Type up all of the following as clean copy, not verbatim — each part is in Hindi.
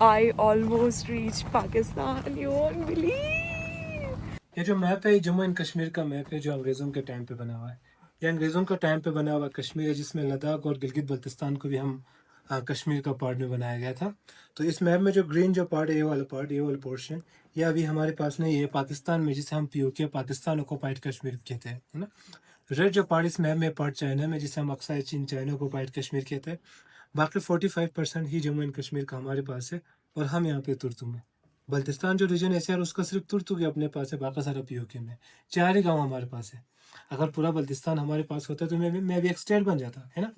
I almost reached Pakistan. You won't believe. ये जो मैप है ये जम्मू एंड कश्मीर का मैप है जो अंग्रेज़ों के टाइम पे बना हुआ है। ये अंग्रेज़ों का टाइम पे बना हुआ कश्मीर है जिसमें लद्दाख और गिलगित बल्तिस्तान को भी हम कश्मीर का पार्ट में बनाया गया था। तो इस मैप में जो ग्रीन जो पार्ट है ये वाला पोर्शन ये अभी हमारे पास नहीं है पाकिस्तान में, जिसे हम पीओके पाकिस्तान ऑक्युपाइड कश्मीर कहते हैं, है ना। रेड जो पार्ट इस मैप में पार्ट चाइना में, जिसे हम अक्साई चीन चाइना ऑक्युपाइड कश्मीर कहते हैं। बाकी 45% ही जम्मू एंड कश्मीर का हमारे पास है और हम यहाँ पे तुर्तुम में। बल्तिस्तान जो रीजन है यार उसका सिर्फ तुर्तुक ही अपने पास है, बाकी सारा पीओके में। 4 ही गाँव हमारे पास है। अगर पूरा बल्तिस्तान हमारे पास होता तो मैं भी एक स्टेट बन जाता, है ना।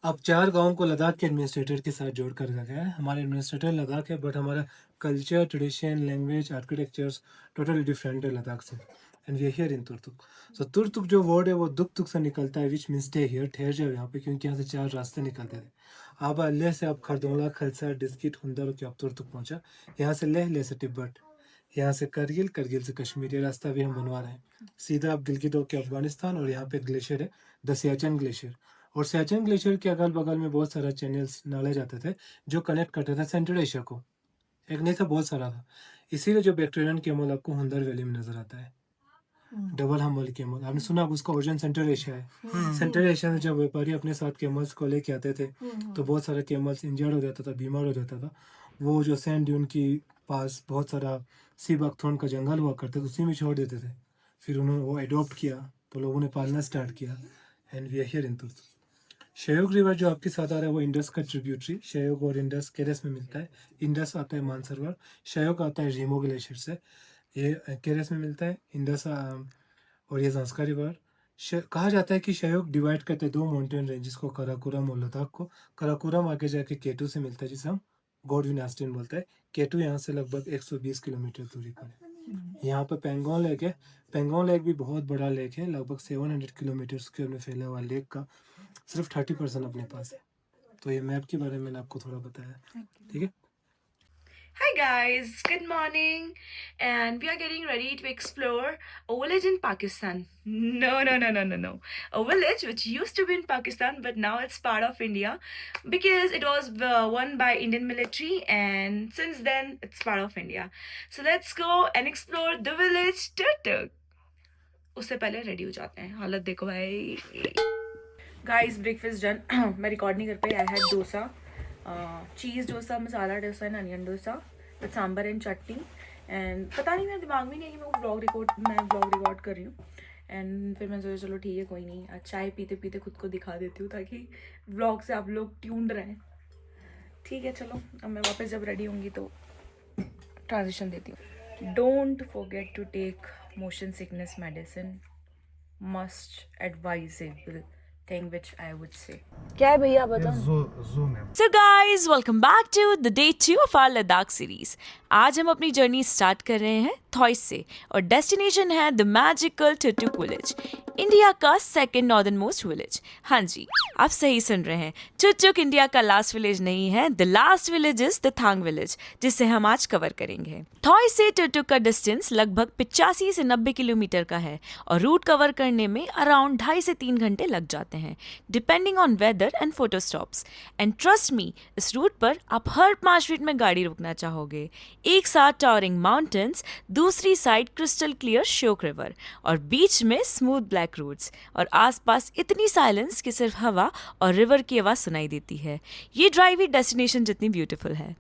अब 4 गाँव को लद्दाख के एडमिनिस्ट्रेटर के साथ जोड़ कर रखा गया है। हमारे एडमिनिस्ट्रेटर लद्दाख है, बट हमारा culture, tradition, language, architectures totally different है लद्दाख से। And we are here in Turtuk. So Turtuk जो वर्ड है वो दुक तुक से निकलता है, विच मीन्स स्टे हियर, ठहर जाओ यहाँ पे, क्योंकि यहाँ से 4 रास्ते निकलते थे। अब लेह से आप खरदोला, खलसा, डिस्किट, हुंदर के आप तुर्तुक पहुँचा। यहाँ से लेह से तिब्बत, यहाँ से करगिल, करगिल से कश्मीर। ये रास्ता भी हम बनवा रहे हैं। सीधा आप गिलगित होकर अफगानिस्तान, और यहाँ पे ग्लेशियर है द सियाचिन ग्लेशियर। और सियाचिन ग्लेशियर के अगल बगल में बहुत सारा चैनल्स नाले जाते थे जो कनेक्ट करते थे सेंट्रल एशिया को। एक नहीं था, बहुत सारा था। इसीलिए जो बैक्टीरियन केमल आपको हुंदर वैली में नजर आता है, डबल हमल केमल। आपने सुना उसका ओरिजिन सेंट्रल एशिया है। सेंट्रल एशिया में जब व्यापारी अपने साथ केमल्स को लेके आते थे तो बहुत सारे केमल्स इंजर्ड हो जाता था, बीमार हो जाता था। वो जो सैंड ड्यून की पास बहुत सारा सी बकथ्रोन का जंगल हुआ करते थे, उसी में छोड़ देते थे। फिर उन्होंने वो अडोप्ट किया तो लोगों ने पालना स्टार्ट किया। And we are here in Turtuk. Shyok river जो आपके साथ आ रहा है वो इंडस का ट्रिब्यूटरी। शयोग और इंडस केरस में मिलता है। इंडस आता है मानसरोवर, शयोग आता है रीमो ग्लेशियर से, ये केरस में मिलता है। इंडस और ये जांस्का रिवर। कहा जाता है कि शयोग डिवाइड करते हैं 2 माउंटेन रेंजेस को, कराकोरम और लद्दाख को। कराकोरम आगे जाके केटू से मिलता है, जिसे हम गॉडविन ऑस्टिन बोलते हैं। केटू यहाँ से लगभग 120 किलोमीटर दूरी पर है। यहाँ पे पेंगोंग लेक है। पेंगोंग लेक भी बहुत बड़ा लेक है, लगभग 700 किलोमीटर स्क्वायर में फैला हुआ लेक का सिर्फ 30% अपने पास है। तो ये मैप के बारे में मैंने आपको थोड़ा बताया, ठीक है। Hi guys, good morning, and we are getting ready to explore a village in Pakistan. No. A village which used to be in Pakistan, but now it's part of India because it was won by Indian military, and since then it's part of India. So let's go and explore the village Turtuk. उससे पहले रेडी हो जाते हैं। हालत देखो भाई। Guys, breakfast done. मैं रिकॉर्ड नहीं कर पाई। I had dosa, cheese dosa, masala dosa and onion dosa with sambar and chutney. And पता नहीं, मेरे दिमाग में नहीं है कि मैं व्लॉग रिकॉर्ड कर रही हूँ। एंड फिर मैं सोचा चलो ठीक है, कोई नहीं, चाय पीते पीते खुद को दिखा देती हूँ ताकि व्लॉग से आप लोग ट्यून्ड रहें। ठीक है, चलो अब मैं वापस जब रेडी होंगी तो ट्रांजिशन देती हूँ। Don't forget to take motion sickness medicine, must advisable thing which I would say. क्या है भैया बताओ। So guys, welcome back to the day 2 of our Ladakh series. आज हम अपनी जर्नी स्टार्ट कर रहे हैं थॉइस से और डेस्टिनेशन है the magical Tutuk village, India का सेकंड नॉर्दर्न मोस्ट विलेज। हाँ जी, आप सही सुन रहे हैं, टुटुक इंडिया का लास्ट विलेज नहीं है। The last village is the Thang village, जिसे हम आज कवर करेंगे। थॉइस से टुटुक का डिस्टेंस लगभग 85 से 90 किलोमीटर का है और रूट कवर करने में अराउंड 2.5 से 3 घंटे लग जाते हैं, depending on whether and photo stops. And trust me, इस रूट पर आप हर 5 मिनट में गाड़ी रोकना चाहोगे। एक साथ टावरिंग माउंटेन्स, दूसरी side crystal clear Shyok river और बीच में स्मूथ ब्लैक रोड्स और आसपास इतनी साइलेंस कि सिर्फ हवा और रिवर की आवाज़ सुनाई देती है। ये ड्राइव ही डेस्टिनेशन जितनी ब्यूटीफुल है।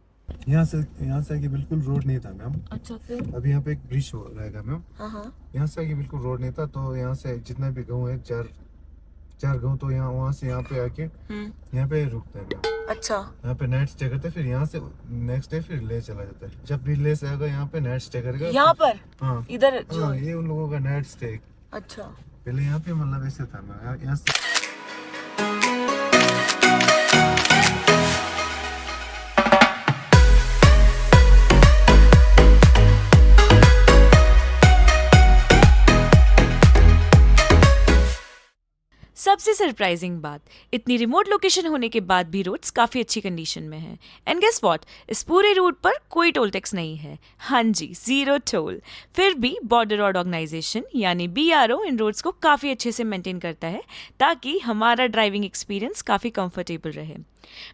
यहाँ से आगे बिल्कुल रोड नहीं था मैम। अच्छा, फिर अभी यहाँ पे एक ब्रिज रहेगा मैम। यहाँ से आगे बिल्कुल रोड नहीं था, तो यहाँ से जितने भी गाँव है, चार गाँव, तो यहाँ वहाँ से यहाँ पे आके यहाँ पे रुकता है मैम। अच्छा, यहाँ पे नाइट स्टे करते हैं, फिर यहाँ से नेक्स्ट डे फिर ले चला जाता है। जब भी ले से आएगा यहाँ पे नाइट स्टे करेगा। यहाँ पर? हाँ, इधर। हाँ, ये उन लोगों का नाइट स्टे। अच्छा, पहले यहाँ पे मतलब ऐसे था मैम। यहाँ से सबसे सरप्राइजिंग बात, इतनी रिमोट लोकेशन होने के बाद भी रोड्स काफ़ी अच्छी कंडीशन में हैं। एंड गेस व्हाट, इस पूरे रूट पर कोई टोल टैक्स नहीं है। हाँ जी, 0 टोल। फिर भी बॉर्डर रोड ऑर्गेनाइजेशन यानी BRO इन रोड्स को काफ़ी अच्छे से मेंटेन करता है ताकि हमारा ड्राइविंग एक्सपीरियंस काफ़ी कंफर्टेबल रहे।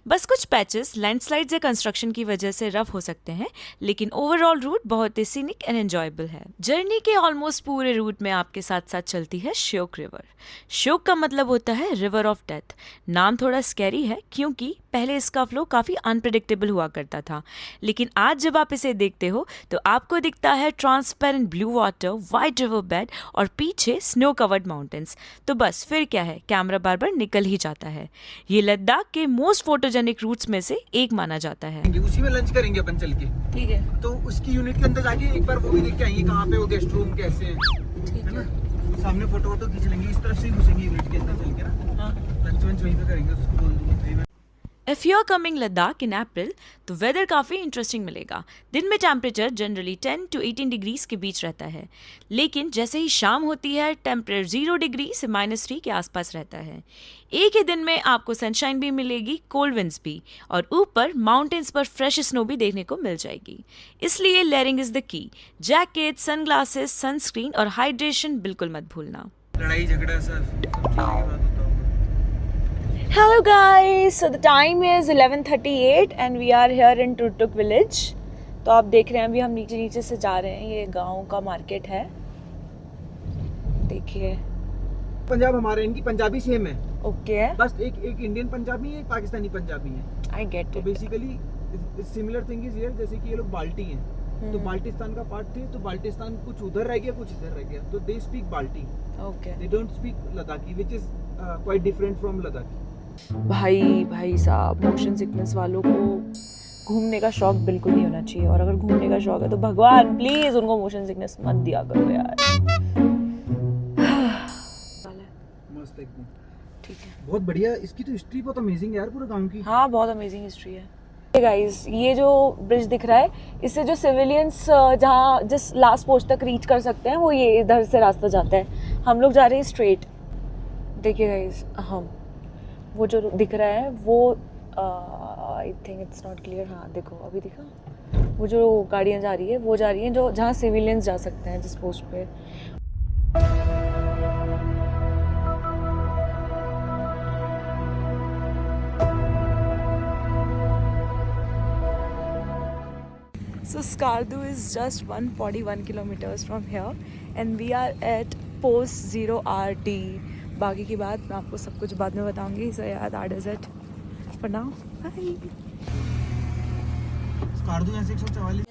बस कुछ पैचेस लैंडस्लाइड्स या कंस्ट्रक्शन की वजह से रफ हो सकते हैं, लेकिन ओवरऑल रूट बहुत ही सीनिक एंड एंजॉयबल है। जर्नी के ऑलमोस्ट पूरे रूट में आपके साथ साथ चलती है श्योक रिवर। श्योक का मतलब होता है रिवर ऑफ डेथ। नाम थोड़ा स्कैरी है क्योंकि पहले इसका फ्लो काफ़ी अनप्रेडिक्टेबल हुआ करता था, लेकिन आज जब आप इसे देखते हो तो आपको दिखता है transparent blue water, white river bed और पीछे स्नो कवर्ड माउंटेन्स। तो बस फिर क्या है, कैमरा बार बार निकल ही जाता है। ये लद्दाख के मोस्ट फोटोजेनिक रूट्स में से एक माना जाता है। उसी में लंच करेंगे अपन चल के, ठीक है, तो उसकी यूनिट के अंदर जाके एक बार वो भी देख के आएंगे कहाँ पे वो गेस्ट रूम कैसे हैं, है ना। सामने फोटो वोटो खींच लेंगे, इस तरफ से ही घुसेंगे यूनिट के अंदर चल के ना। लंच वंच वहीं पे करेंगे, उसको बोल दूंगा। If you are coming Ladakh in April तो वेदर काफ़ी इंटरेस्टिंग मिलेगा। दिन में टेम्परेचर जनरली 10 to 18 डिग्रीज के बीच रहता है, लेकिन जैसे ही शाम होती है टेम्परेचर 0 डिग्री से -3 के आसपास रहता है। एक ही दिन में आपको सनशाइन भी मिलेगी, कोल्ड विंड्स भी, और ऊपर माउंटेन्स पर फ्रेश स्नो भी देखने को मिल जाएगी। इसलिए layering is the key. Jacket, sunglasses, sunscreen और हाइड्रेशन बिल्कुल मत भूलना। लड़ाई झगड़ा sir Hello guys, so the time is 11:38 and we are here in Turtuk village. तो आप देख रहे हैं अभी हम नीचे से जा रहे हैं, ये गांव का मार्केट है, देखिए। पंजाब हमारे, इनकी पंजाबी सेम है। ओके, बस एक इंडियन पंजाबी है, एक पाकिस्तानी पंजाबी है। आई गेट तो it. Basically similar thing is here, जैसे कि ये लोग बाल्टी हैं, तो बाल्टिस्तान का पार्ट थे, तो बाल्टिस्तान कुछ उधर रह गया कुछ इधर रह गया, तो दे स्पीक बाल्टी, okay. They don't speak Ladakhi, which is quite different from Ladakhi. भाई साहब, मोशन सिकनेस वालों को घूमने का शौक बिल्कुल नहीं होना चाहिए, और अगर घूमने का शौक है तो भगवान प्लीज उनको मोशन सिकनेस मत दिया करो यार। मस्त एकदम, ठीक है, बहुत बढ़िया। इसकी तो हिस्ट्री बहुत अमेजिंग है यार, पूरे गांव की। हाँ बहुत अमेजिंग हिस्ट्री है। गाइस, ये जो ब्रिज दिख रहा है, इससे जो सिविलियंस जहाँ जिस लास्ट पोस्ट तक रीच कर सकते हैं वो ये इधर से रास्ता जाता है। हम लोग जा रहे हैं स्ट्रेट। देखिए गाइस, हम वो जो दिख रहा है वो I think it's not clear. हाँ देखो, अभी दिखा, वो जो गाड़ियाँ जा रही है वो जा रही हैं जो जहाँ सिविलियंस जा सकते हैं जिस पोस्ट पे। So Skardu is just 141 kilometers from here and we are at post 0RT. बाकी की बात मैं आपको सब कुछ बाद में बताऊंगी। So yeah, that is it for now. Bye. Skardu यहाँ से 144।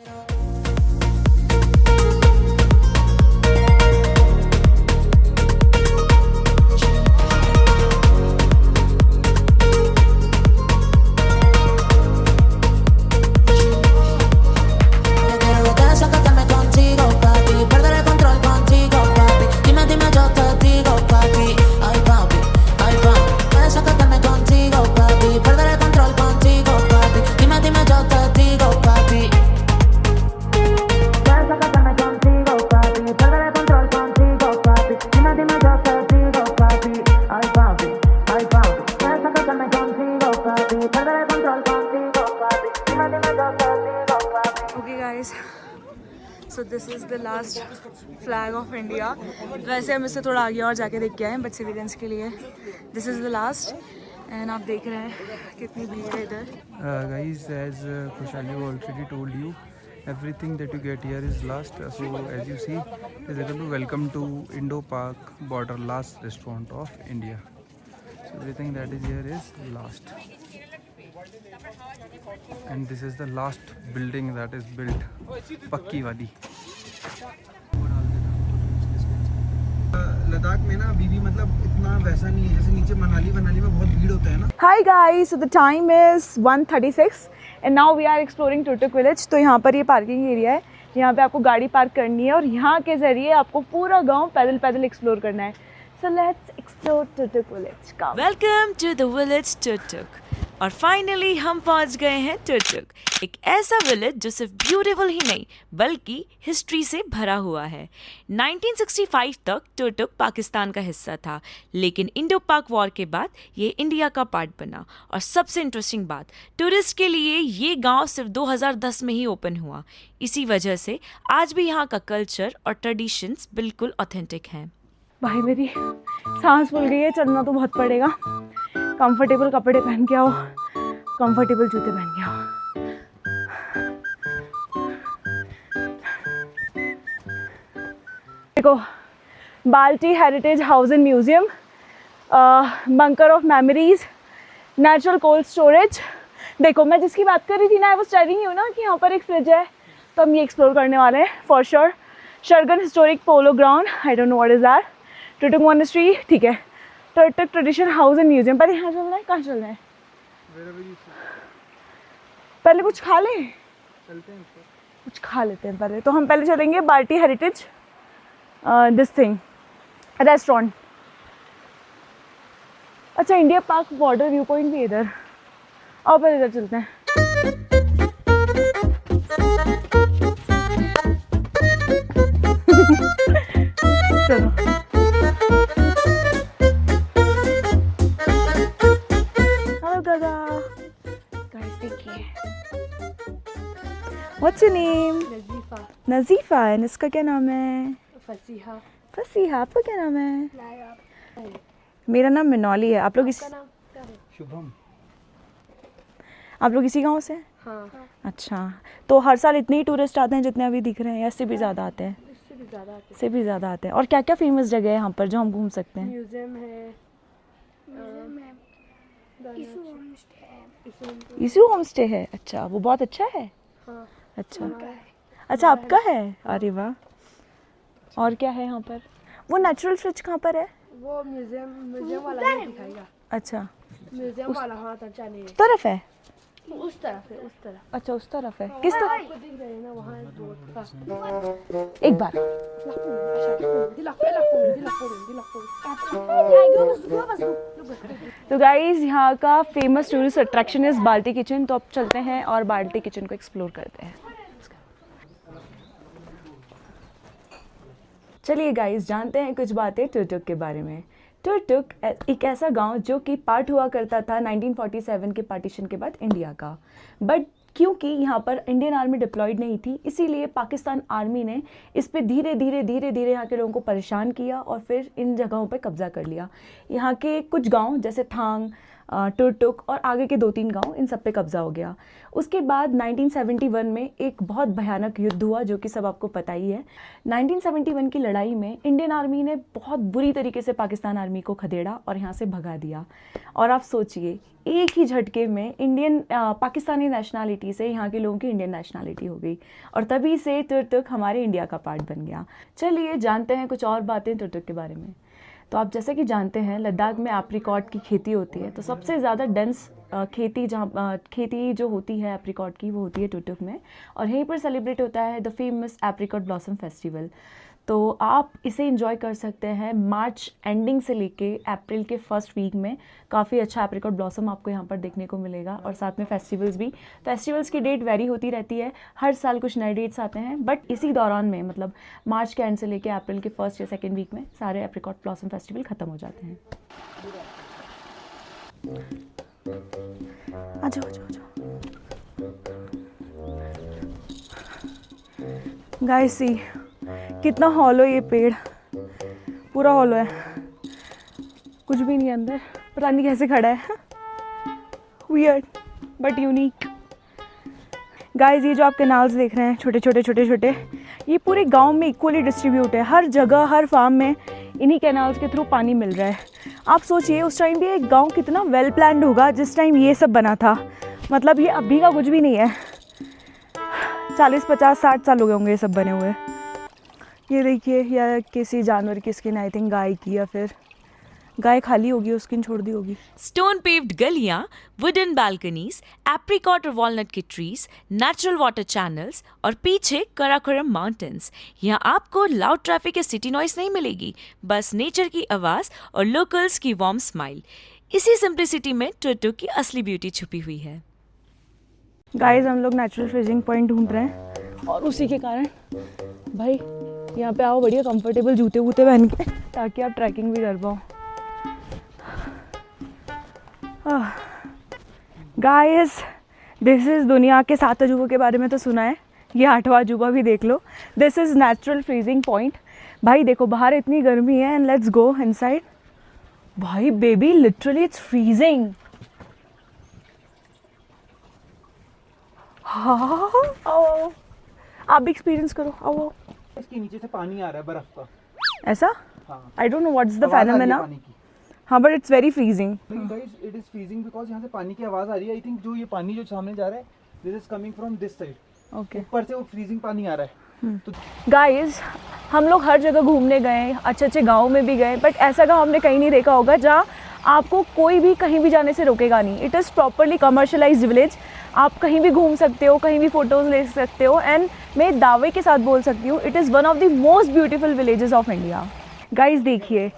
So this is the last flag of India. वैसे हम इससे थोड़ा आगे और जाके देख के आए हैं बट सिविलियंस के लिए this is the last. And आप देख रहे हैं कितनी भीड़ है इधर। Guys, as Khushali already told you, everything that you get here is last. So as you see, is equal to welcome to Indo-Pak border, last restaurant of India. So everything that is here is last. And this is the last building that is built, Pakki Wadi. Ladakh में ना अभी भी मतलब इतना वैसा नहीं है जैसे नीचे मनाली में बहुत भीड़ होता है ना। Hi guys, so the time is 1:36 and now we are exploring Turtuk village। तो यहाँ पर ये पार्किंग एरिया है, यहाँ पे आपको गाड़ी पार्क करनी है और यहाँ के ज़रिए आपको पूरा गांव पैदल पैदल एक्सप्लोर करना है। So let's explore Turtuk village। Come। Welcome to the village Turtuk। और फाइनली हम पहुंच गए हैं टुरटुक, एक ऐसा विलेज जो सिर्फ ब्यूटीफुल ही नहीं बल्कि हिस्ट्री से भरा हुआ है। 1965 तक टुरटुक पाकिस्तान का हिस्सा था, लेकिन इंडो पाक वॉर के बाद ये इंडिया का पार्ट बना। और सबसे इंटरेस्टिंग बात, टूरिस्ट के लिए ये गांव सिर्फ 2010 में ही ओपन हुआ। इसी वजह से आज भी यहाँ का कल्चर और ट्रेडिशंस बिल्कुल ऑथेंटिक हैं। भाई मेरी सांस फूल गई है, चलना तो बहुत पड़ेगा। कंफर्टेबल कपड़े पहन के आओ कंफर्टेबल जूते पहन के आओ। देखो, बाल्टी heritage house and museum, bunker of memories, natural cold storage. देखो, मैं जिसकी बात कर रही थी ना, आई वाज टेलिंग यू ना कि यहाँ पर एक फ्रिज है, तो हम ये एक्सप्लोर करने वाले हैं for sure. Shargan historic polo ground, I don't know what is that. Turtuk monastery, ठीक है। Turtuk tradition house and museum. पहले यहाँ चलना है, कहाँ चलना है? पहले कुछ खा लें, कुछ खा लेते हैं पहले। तो हम पहले चलेंगे बाल्टी हेरिटेज दिस थिंग रेस्टोरेंट। अच्छा, India park border view point भी इधर। आओ पहले इधर चलते हैं। चलो, हेलो दादा। गाइस देखिए, व्हाट्स योर नेम? नज़ीफ़ा। नज़ीफ़ा। एंड इसका क्या नाम है? फसीहा। फसीहा। आपका क्या नाम है? मेरा नाम मिनौली है। आप लोग इस शुभम। आप लोग इसी गांव से हैं? हाँ, अच्छा, तो हर साल इतने ही टूरिस्ट आते हैं जितने अभी दिख रहे हैं, या इससे भी ज़्यादा आते हैं? इससे भी ज़्यादा आते से भी ज़्यादा आते हैं। और क्या क्या फेमस जगह है यहाँ पर जो हम घूम सकते हैं। हैं? म्यूजियम है, इशू होम स्टे है। अच्छा, वो बहुत अच्छा है। हाँ, अच्छा, अच्छा आपका है? अरे वाह। और क्या है यहाँ पर? वो नेचुरल फ्रिज कहाँ पर है? वो म्यूजियम वाला नहीं दिखाएगा। अच्छा, म्यूजियम वाला, हाँ तब जाने उस तरफ है। उस तरफ है, उस तरफ। अच्छा, उस तरफ है। किस तरफ? आपको दिख रहे हैं ना वहाँ रोड। एक बार। तो गाइज, यहाँ का फेमस टूरिस्ट अट्रैक्शन इज बाल्टी किचन। तो अब चलते हैं और बाल्टी किचन को एक्सप्लोर करते हैं। चलिए गाइज, जानते हैं कुछ बातें टुटुक के बारे में। टुटुक एक ऐसा गांव जो कि पार्ट हुआ करता था 1947 के पार्टीशन के बाद इंडिया का, बट क्योंकि यहाँ पर इंडियन आर्मी डिप्लॉयड नहीं थी, इसीलिए पाकिस्तान आर्मी ने इस पे धीरे धीरे यहाँ के लोगों को परेशान किया और फिर इन जगहों पे कब्जा कर लिया। यहाँ के कुछ गांव जैसे थांग, टुटुक और आगे के 2-3 गांव, इन सब पे कब्जा हो गया। उसके बाद 1971 में एक बहुत भयानक युद्ध हुआ जो कि सब आपको पता ही है। 1971 की लड़ाई में इंडियन आर्मी ने बहुत बुरी तरीके से पाकिस्तान आर्मी को खदेड़ा और यहाँ से भगा दिया। और आप सोचिए, एक ही झटके में पाकिस्तानी नेशनलिटी से यहाँ के लोगों की इंडियन नेशनलिटी हो गई और तभी से टुटुक हमारे इंडिया का पार्ट बन गया। चलिए जानते हैं कुछ और बातें टुटुक के बारे में। तो आप जैसे कि जानते हैं, लद्दाख में एप्रिकॉट की खेती होती है। तो सबसे ज़्यादा डेंस खेती जो होती है एप्रिकॉट की, वो होती है टुटुक में, और यहीं पर सेलिब्रेट होता है the famous apricot blossom festival. तो आप इसे एंजॉय कर सकते हैं मार्च एंडिंग से लेके अप्रैल के फर्स्ट वीक में। काफ़ी अच्छा एप्रिकॉट ब्लॉसम आपको यहाँ पर देखने को मिलेगा और साथ में फेस्टिवल्स भी। फेस्टिवल्स की डेट वेरी होती रहती है, हर साल कुछ नए डेट्स आते हैं, बट इसी दौरान में मतलब मार्च के एंड से लेके अप्रैल के फर्स्ट या सेकेंड वीक में सारे एप्रिकॉट ब्लॉसम फेस्टिवल ख़त्म हो जाते हैं। आ जाओ, आ जाओ, आ जाओ। गाइस सी, कितना हॉलो ये पेड़, पूरा हॉलो है, कुछ भी नहीं है अंदर, पता नहीं कैसे खड़ा है। Weird but unique. गाइस, ये जो आप कैनाल्स देख रहे हैं, छोटे छोटे, ये पूरे गांव में इक्वली डिस्ट्रीब्यूट है। हर जगह, हर फार्म में इन्हीं कैनाल्स के थ्रू पानी मिल रहा है। आप सोचिए उस टाइम भी एक गांव कितना वेल प्लान्ड होगा जिस टाइम ये सब बना था। मतलब ये अभी का कुछ भी नहीं है, 40, 50, 60 साल हो गए होंगे ये सब बने हुए। ये देखिए, या किसी जानवर की स्किन, आई थिंक गाय की, या फिर गाय खाली होगी और स्किन छोड़ दी होगी। स्टोन पेव्ड गलियां, वुडन बालकनीज, एप्रिकॉट और वॉलनट के ट्रीज, नेचुरल वाटर चैनल्स और पीछे कराकोरम माउंटेन्स। यहाँ आपको लाउड ट्रैफिक या सिटी नॉइस नहीं मिलेगी, बस नेचर की आवाज़ और लोकल्स की वार्म स्माइल। इसी सिंप्लिसिटी में टुटुक की असली ब्यूटी छुपी हुई है। गाइस, हम लोग नेचुरल फ्रीजिंग पॉइंट ढूंढ रहे हैं और उसी के कारण भाई यहाँ पे आओ बढ़िया कंफर्टेबल जूते वूते पहन के, ताकि आप ट्रैकिंग भी कर पाओ। गाइस, दिस इज़ दुनिया के 7 अजूबों के बारे में तो सुना है, ये 8वां अजूबा भी देख लो। This is natural freezing point. भाई देखो, बाहर इतनी गर्मी है एंड लेट्स गो इनसाइड। भाई बेबी, लिटरली इट्स फ्रीजिंग। हाँ आओ, आप भी एक्सपीरियंस करो, आओ। इसके नीचे से पानी आ रहा है बर्फ का। ऐसा? हाँ। आई don't know what is the आवाज़ आ रही है फेनोमेना। पानी की। हाँ but it's very freezing. Guys it is freezing because यहाँ से पानी की आवाज आ रही है। आई थिंक जो ये पानी जो सामने जा रहा है this is coming from this side. Okay ऊपर से वो फ्रीजिंग पानी आ रहा है। तो गाइस, हम लोग हर जगह घूमने गए, अच्छे अच्छे गाँव में भी गए, बट ऐसा गाँव हमने कहीं नहीं देखा होगा जहाँ आपको कोई भी कहीं भी जाने से रोकेगा नहीं। It is properly commercialised village. आप कहीं भी घूम सकते हो, कहीं भी फ़ोटोज़ ले सकते हो, एंड मैं दावे के साथ बोल सकती हूँ it is one of the most beautiful villages of India. Guys देखिए,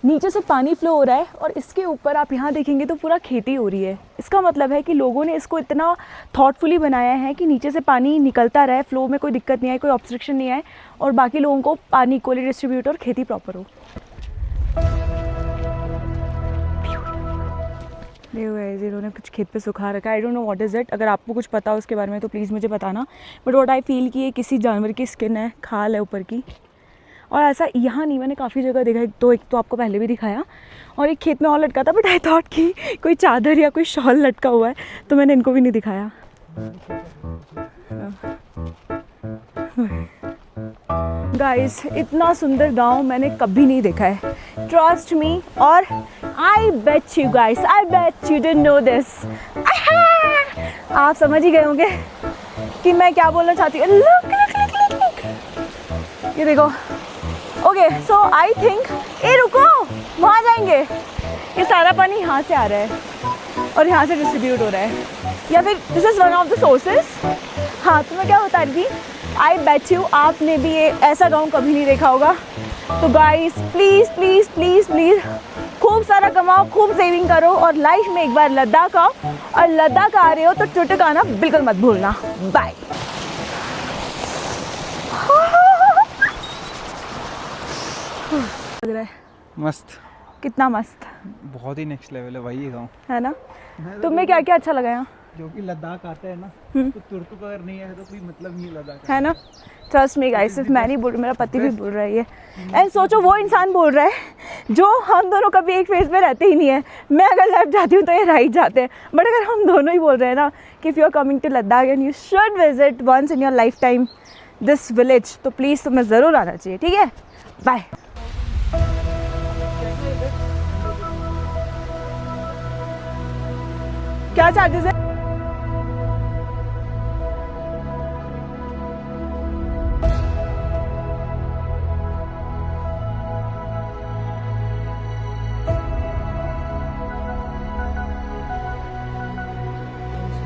नीचे से पानी फ्लो हो रहा है और इसके ऊपर आप यहाँ देखेंगे तो पूरा खेती हो रही है। इसका मतलब है कि लोगों ने इसको इतना थॉटफुली बनाया है कि नीचे से पानी निकलता रहे, फ्लो में कोई दिक्कत नहीं आए, कोई ऑब्स्ट्रक्शन नहीं आए, और बाकी लोगों को पानी इक्वली डिस्ट्रीब्यूट और खेती प्रॉपर हो। इन्होंने कुछ खेत पे सुखा रखा है। आई don't know what is it. अगर आपको कुछ पता हो उसके बारे में तो प्लीज़ मुझे बताना। बट व्हाट आई फील कि ये किसी जानवर की स्किन है, खाल है ऊपर की। और ऐसा यहाँ नहीं, मैंने काफ़ी जगह देखा। एक तो आपको पहले भी दिखाया, और एक खेत में और लटका था, बट आई थॉट कि कोई चादर या कोई शॉल लटका हुआ है, तो मैंने इनको भी नहीं दिखाया। गाइस, इतना सुंदर गांव मैंने कभी नहीं देखा है, ट्रस्ट मी। और I bet you guys, I bet you didn't know this. आप समझ ही गए होंगे कि मैं क्या बोलना चाहती हूँ। Look look look look look, ये देखो। ओके सो आई थिंक, ए रुको, वहाँ जाएंगे। ये सारा पानी यहाँ से आ रहा है और यहाँ से डिस्ट्रीब्यूट हो रहा है, या फिर this is one of the sources. हाँ, तो मैं क्या बता रही थी, आई बेट यू आपने भी ये ऐसा गाँव कभी नहीं देखा होगा। तो guys please please please please खूब सारा कमाओ, खूब सेविंग करो, और लाइफ में एक बार लद्दाख आओ। और लद्दाख आ रहे हो तो टुटुक आना बिल्कुल मत भूलना। बाय। लग रहा है मस्त, कितना मस्त बहुत ही नेक्स्ट लेवल है भाई ये गाँव। है ना। तुम्हें क्या क्या अच्छा लगा यहाँ? जो कि लद्दाख आता है ना, तो तुर्तुक अगर नहीं है तो कोई मतलब नहीं लद्दाख है ना। ट्रस्ट मी गाइस, सिर्फ मैं नहीं बोल रही, मेरा पति भी बोल रहा है ये। एंड सोचो, वो इंसान बोल रहा है जो हम दोनों कभी एक फेज पे रहते ही नहीं है। मैं अगर लेफ्ट जाती हूँ तो ये राइट जाते हैं, बट अगर हम दोनों ही बोल रहे हैं ना कि if you are coming to Ladakh and you should visit once in your life time this village, तो प्लीज़ तुम्हें ज़रूर आना चाहिए। ठीक है, बाय। क्या चार्जेस है?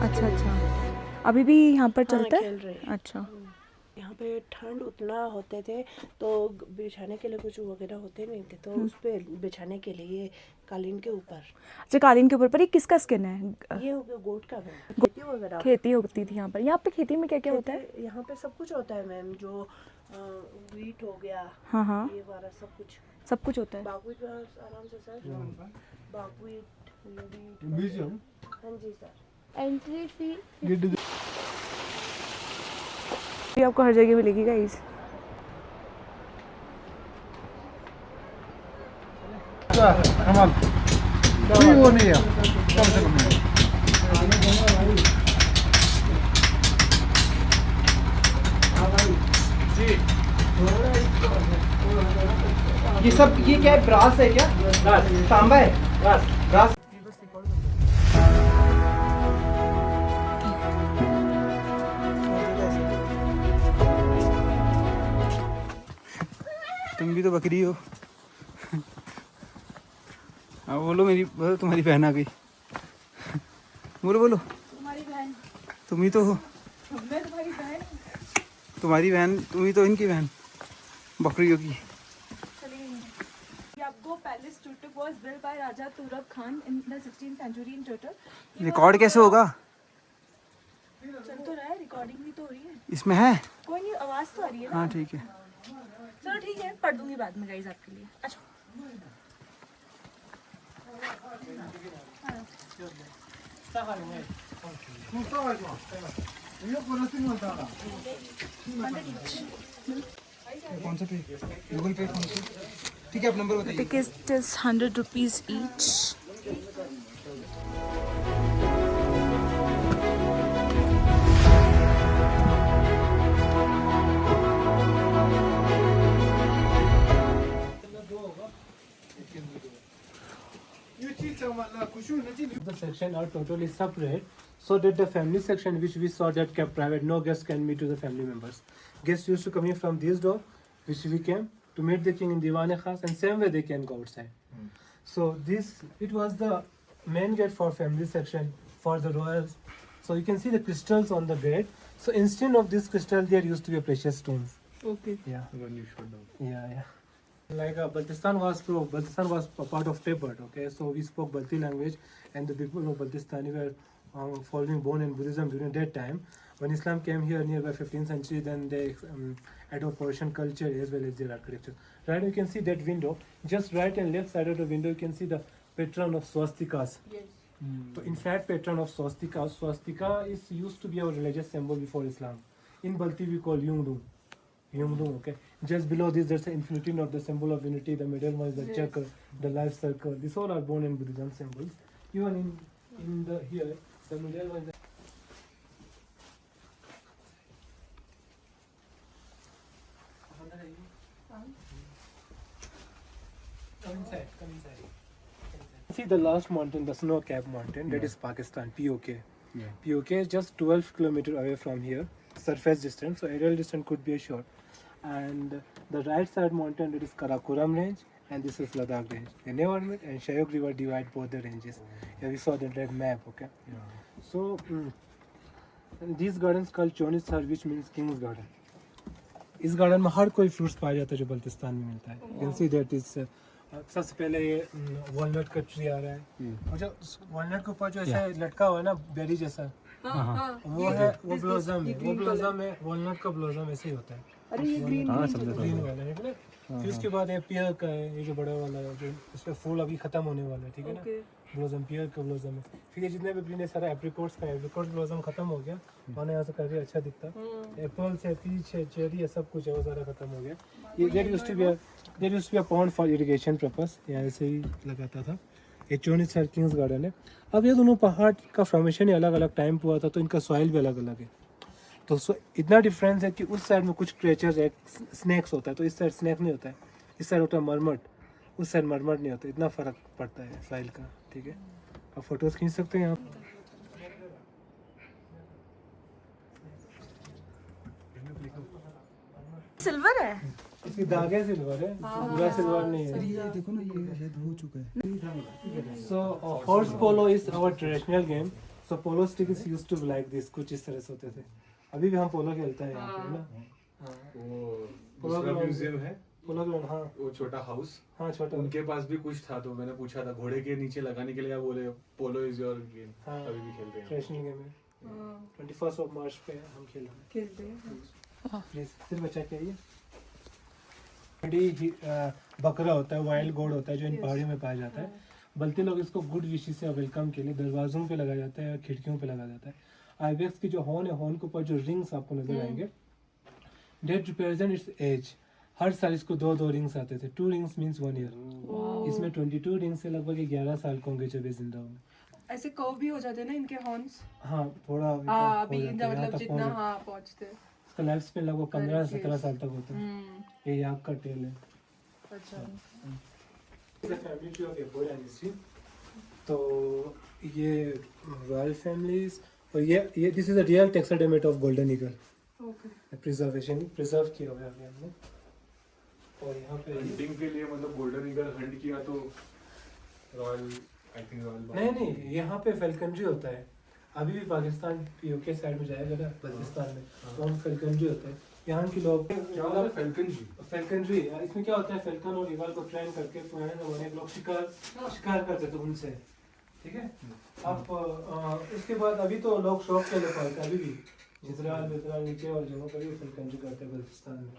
अच्छा अच्छा, अभी भी यहाँ पर चलता है? खेल रहे हैं। अच्छा, यहाँ पे ठंड उतना होते थे तो बिछाने के लिए कुछ वगैरह होते नहीं थे, तो उस पे बिछाने के लिए कालीन के ऊपर। अच्छा, कालीन के ऊपर। पर ये किसका स्किन है? ये हो गया गोट का मैम, खेती वगैरह। खेती होती थी यहाँ पर। यहाँ पे खेती में क्या क्या होता है? यहाँ पे सब कुछ होता है मैम, जो वीट हो गया, हाँ हाँ, ये वाला सब कुछ। सब कुछ होता है। बागवीट आराम से सर, बागवीट, म्यूजियम। हाँ जी सर। एंट्री फी ये आपको हर जगह मिलेगी गाइस। कमाल, कोई वो नहीं है, कम से कम नहीं। ये सब ये क्या है, ब्रास है क्या? तांबा है, ब्रास। तुम भी तो बकरी हो। हाँ बोलो, बोलो तुम्हारी बहन आ गई। बोलो बोलो, तुम्हारी बहन। तुम ही तो हो। मैं तुम्हारी बहन। तुम्हारी बहन, तुम ही तो इनकी बहन, बकरियों की। Yabgo Palace Tutuk was built by Raja Turab Khan in the 16th century in Tutuk. Record कैसे होगा? चल तो रहा है, रिकॉर्डिंग भी तो हो रही है। इसमें है? कोई नहीं, आवाज़ तो आ रही है ना। हाँ ठीक है। चलो ठीक है, पढ़ दूंगी बाद में गाइस आपके लिए। अच्छा, कौन सा पे? गूगल पे कौन सा? ठीक है, आप नंबर बताइए। ticket is 100 rupees each. section are totally separate, so that the family section which we saw that kept private, no guests can meet to the family members. Guests used to come in from this door, which we came to meet the king in Diwan-e-Khas, and same way they can go outside. So it was the main gate for family section for the royals. So you can see the crystals on the gate. So instead of this crystal, there used to be a precious stones. Okay. Yeah. When you showed down. Yeah. Like Baltistan was a part of Tibet. Okay, so we spoke Balti language, and the people of Baltistani were following Bon and Buddhism during that time. When Islam came here nearby 15th century, then they adopt Persian culture as well as their architecture. Right, you can see that window. Just right and left side of the window, you can see the patron of swastikas. Yes. So in fact, patron of swastika. Swastika is used to be our religious symbol before Islam. In Balti we call Yungdung. Okay. Just below this, there's an infinity note, the symbol of unity. The middle one is the chakra, the life circle. These all are born in Buddhism symbols. Even in the here, the middle one is the Come inside. See the last mountain, the snow-capped mountain, that is Pakistan, POK. Yeah. POK is just 12 kilometers away from here, surface distance, so aerial distance could be a short. And the right side mountain, that is Karakoram range, and this is Ladakh range. The Nevarmit and Shayok river divide both the ranges. Here we saw the red map, okay? Yeah. So, and these gardens called Chonisar, which means King's Garden. इस गार्डन में हर कोई फ्रूट्स पाया जाता है जो बल्तिस्तान में मिलता है. You can see that is सबसे पहले ये वॉलनट का ट्री आ रहा है और जो वॉलनट के ऊपर जो ऐसा लटका हुआ है ना बेरी जैसा वो है वो ब्लोसम है. वो ब्लोसम है वॉलनट का ब्लोसम ऐसे ही होता है. अरे ये ग्रीन ग्रीन वाला है ना. फिर उसके बाद ये पियर का है, ये जो बड़ा वाला है जो इसका फूल अभी खत्म होने वाला है. ठीक है ना. ब्लोसम पियर का ब्लोसम है. फिर ये जितने भी ग्रीन है सारा एप्रिकॉट्स का है. एप्रिकॉट ब्लोसम खत्म हो गया. मैंने यहाँ से काफी अच्छा दिखता. एप्पल्स है, पीच है, चेरी है, सब कुछ है वो सारा खत्म हो गया. ये there used to be a pond for irrigation purpose. यहाँ ऐसे ही लगाता था. ये चोनिसर किंग्स गार्डन है. अब ये दोनों पहाड़ का फॉर्मेशन ही अलग अलग टाइम पे हुआ था तो इनका सॉइल भी अलग अलग है. तो इतना डिफरेंस है कि उस साइड में कुछ क्रिएचर्स है, स्नैक्स होता है, तो इस साइड स्नैक नहीं होता है. इस साइड होता है मरमट, उस साइड मरमट नहीं होता. इतना फ़र्क पड़ता है सॉइल का. ठीक है, आप फोटोज़ खींच सकते हैं यहाँ. सिल्वर है. इसकी दागे सिल्वर है, पूरा सिल्वर नहीं है. ये देखो ना ये रेड हो चुका है. So horse polo is our traditional game. So polo stick is used to be like this. कुछ इस तरह से होते थे. अभी भी हम पोलो खेलते हैं यहाँ पे ना. वो म्यूजियम है पोलो ग्राउंड. हाँ वो छोटा हाउस. हाँ छोटा. उनके पास भी कुछ था तो मैंने पूछा था घोड़े के नीचे लगाने के लिए. या बोले पोलो इज योर गेम. हाँ अभी भी खेलते हैं. ट्रेडिशनल गेम है. 21 मार्च पे हम खेलते हैं. प्लीज सिर्फ बच्चा चाहिए. बकरा होता है, वाइल्ड गोड होता है जो इन पहाड़ियों में पाया जाता है. बल्कि लोग इसको गुड विशेष से वेलकम के लिए दरवाजों पे लगाया जाता है, खिड़कियों पे लगाया जाता है. आइबेक्स की जो हॉर्न है, हॉर्न के ऊपर जो रिंग्स आपको नजर आएंगे, डेट रिप्रेजेंट इट्स एज. हर साल इसको 2 रिंग्स आते थे. 2 रिंग्स मीन्स 1 ईयर. इसमें 22 रिंग्स से लगभग 11 साल को होंगे जब ये जिंदा होंगे. ऐसे कर्व भी हो जाते हैं ना इनके हॉर्न्स. हाँ थोड़ा अभी मतलब जितना हाँ पहुंचते हैं. इसका लाइफ स्पेन लगभग 15 से 17 साल तक होता है. ये याक का टेल है. अच्छा. Family tree of Abol dynasty. तो ये रॉयल फैमिलीज और ये this is a real taxidermied of golden eagle. Okay. Preserve किया हुआ है अभी हमने. और यहाँ पे हंटिंग के लिए मतलब गोल्डन ईगल हंट किया तो रॉयल आई थिंक रॉयल नहीं यहाँ पे फेल्कनरी होता है. अभी भी पाकिस्तान यूके साइड में जाएगा ना बल्तिस्तान में तो हम फेल्कनरी होता है. यहाँ के लोग क्या होता है फेल्कनरी. इसमें क्या होता है, फेल्कन और ईगल को ट्रेन करके पुराने जमाने के लोग शिकार करते थे उनसे. ठीक है. अब उसके बाद अभी तो लोग शौक के लिए पालते हैं. अभी भी जितना नीचे और जगहों पर भी फेल्कनरी करते हैं बल्तिस्तान में.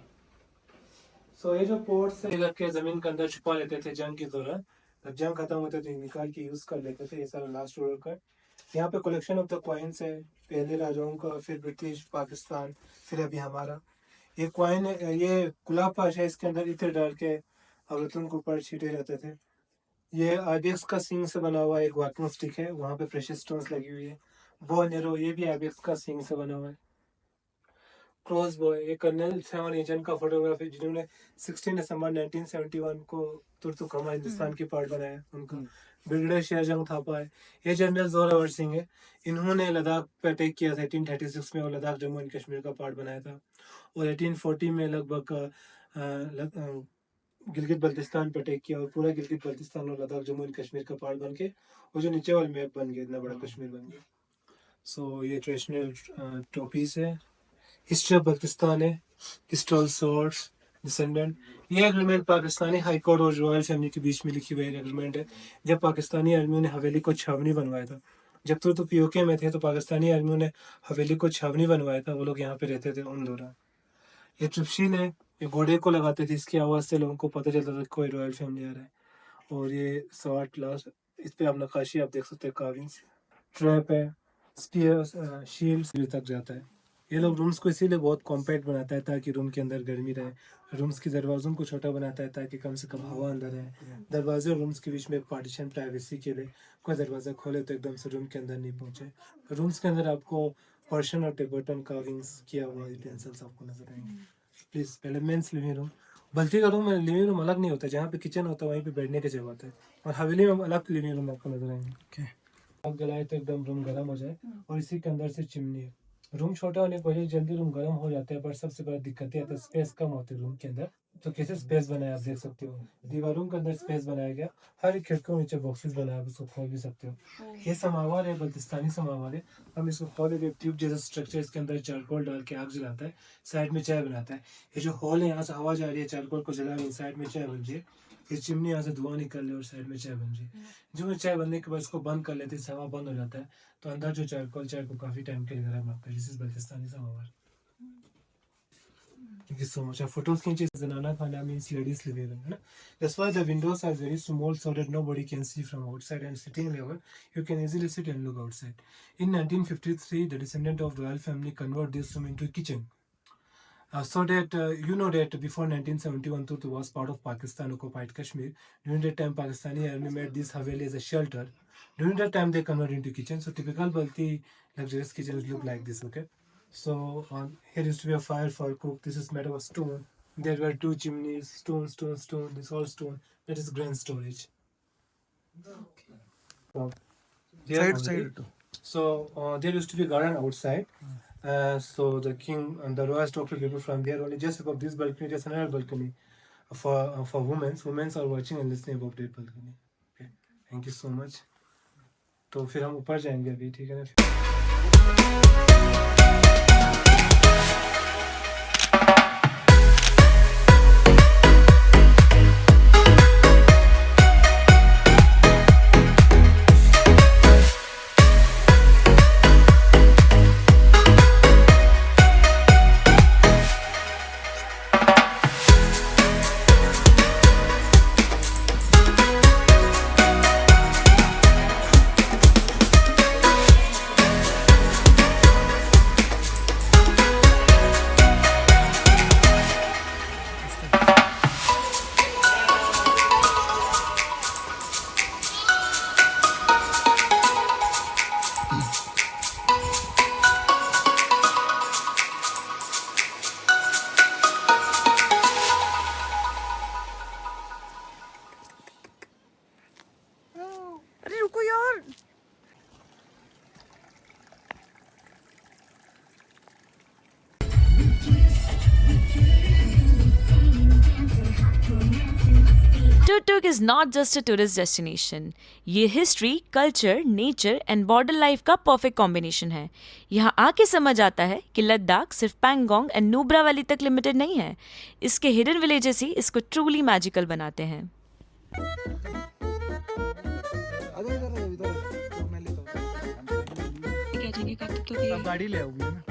सो ये जो पोर्ट्स है के जमीन के अंदर छुपा लेते थे जंग के दौरान. जब जंग खत्म होते थे निकाल के यूज कर लेते थे. ये सारा लास्ट रोड का. यहाँ पे कलेक्शन ऑफ द कॉइन्स है, पहले राजाओं का, फिर ब्रिटिश, पाकिस्तान, फिर अभी हमारा. ये कॉइन ये गुलाब पाश है. इसके अंदर इत्र डाल के औरतों के ऊपर छीटे जाते थे. ये आइबेक्स का सींग से बना हुआ एक वॉकिंग स्टिक है. वहाँ पे प्रेशियस स्टोन्स लगी हुई है. बो नेरो ये भी आइबेक्स का सींग से बना हुआ है. क्रॉस बॉय, ये कर्नल सेवन एजेंट का फोटोग्राफी जिन्होंने 16 दिसंबर 1971 को तुर्क-ए-कमा हिंदुस्तान की पार्ट बनाया उनका। ब्रिगेडियर शेरजंग थापा है। ये जनरल जोरावर सिंह है, इन्होंने लद्दाख पे अटैक किया था 1836 में और लद्दाख जम्मू एंड कश्मीर का पार्ट बनाया था। और 1840 में लगभग गिलगित बल्तिस्तान पे अटैक किया और पूरा गिलगित बल्तिस्तान और लद्दाख जम्मू एंड कश्मीर का पार्ट बन के और जो नीचे वाला मैप बन गया, इतना बड़ा कश्मीर बन गया। सो ये ट्रेडिशनल टोपीज है। हिस्ट्री ऑफ बल्तिस्तान है, पिस्टल सॉर्ड्स डिसेंडेंट। ये एग्रीमेंट पाकिस्तानी हाई कोर्ट और रॉयल फैमिली के बीच में लिखी हुई एग्रीमेंट है। जब पाकिस्तानी आर्मियों ने हवेली को छावनी बनवाया था, जब तो पीओके में थे तो पाकिस्तानी आर्मियों ने हवेली को छावनी बनवाया था, वो लोग यहाँ पे रहते थे उन दौरान। ये ट्रिप्शीन है, ये घोड़े को लगाते थे, इसकी आवाज़ से लोगों को पता चलता था कोई रॉयल फैमिली आ रहा है। और ये स्वाट लास्ट, इस पे आप नक्काशी आप देख सकते हैं, कार्विंग्स। ट्रैप है, स्पीयर, शील्ड तक जाता है। ये लोग रूम्स को इसीलिए बहुत कॉम्पैक्ट बनाता है ताकि रूम के अंदर गर्मी रहे। रूम्स के दरवाज़ों को छोटा बनाता है ताकि कम से कम हवा अंदर रहे। दरवाजे और रूम्स के बीच में एक पार्टीशन प्राइवेसी के लिए, कोई दरवाज़ा खोले तो एकदम से रूम के अंदर नहीं पहुँचे। रूम्स के अंदर आपको पर्शियन और टिबेटन कार्विंग्स किया हुआ यूटेंसिल्स आपको नजर आएंगे। प्लीज़ पहले मेंस लिविंग रूम, बल्कि का रूम लिविंग रूम अलग नहीं होता, जहाँ पे किचन होता है वहीं पे बैठने की जगह होता है। और हवेली में अलग लिविंग रूम आपको नजर आएंगे। आग जलाए तो एकदम रूम गर्म हो जाए। और इसी के अंदर से चिमनी है। रूम छोटा होने की वजह से जल्दी रूम गर्म हो जाता है, पर सबसे बड़ा दिक्कत ये आता है स्पेस कम होती है रूम के अंदर। तो कैसे स्पेस बनाया आप देख सकते हो, दीवारों के अंदर स्पेस बनाया गया, हर एक खिड़की के नीचे बॉक्सेस बनाया, उसको खोल भी सकते हो। ये समावार है, बल्तिस्तानी समावार है। हम इसको खोले के ट्यूब जैसा स्ट्रक्चर, इसके अंदर चारकोल डाल के आग जलाता है, साइड में चाय बनाता है। ये जो हॉल है, यहाँ से हवा जा रही है, चारकोल को जला रही, साइड में चाय बन रही है। ये चिमनी यहाँ से धुआं निकल रही है और साइड में चाय बन रही है। जो चाय बनने के बाद इसको बंद कर लेते हैं, हवा बंद हो जाता है, तो अंदर जो चारकोल चाय को काफी टाइम के लिए गर्म रखता है। This is Baltistani samovar. Thank you so much. Our photos खींचे ज़नाना खाना means ladies living room, है ना? That's why the windows are very small so that nobody can see from outside, and sitting level you can easily sit and look outside. In 1953, the descendant of royal family convert this room into a kitchen. So that you know that before 1971, Turtu was part of Pakistan occupied Kashmir. During that time, Pakistani army made this haveli as a shelter. During that time, they converted into kitchen. So typical Balti luxurious kitchens look like this. Okay. So here used to be a fire for cook. This is made of stone. There were two chimneys, stone. This all stone. That is grain storage. Side. So there used to be a garden outside. So the king and the royals talked to people from there. Only just above this balcony, there's another balcony for women. Women are watching and listening above that balcony. Okay. Thank you so much. तो फिर हम ऊपर जाएंगे अभी, ठीक है ना? अरे रुको यार। Turtuk is not just a tourist destination. ये history, culture, nature and border life का परफेक्ट कॉम्बिनेशन है। यहाँ आके समझ आता है कि लद्दाख सिर्फ पैंगोंग एंड नुब्रा वैली तक लिमिटेड नहीं है। इसके हिडन विलेजेस ही इसको ट्रूली मैजिकल बनाते हैं। गाड़ी ले आओगी ना।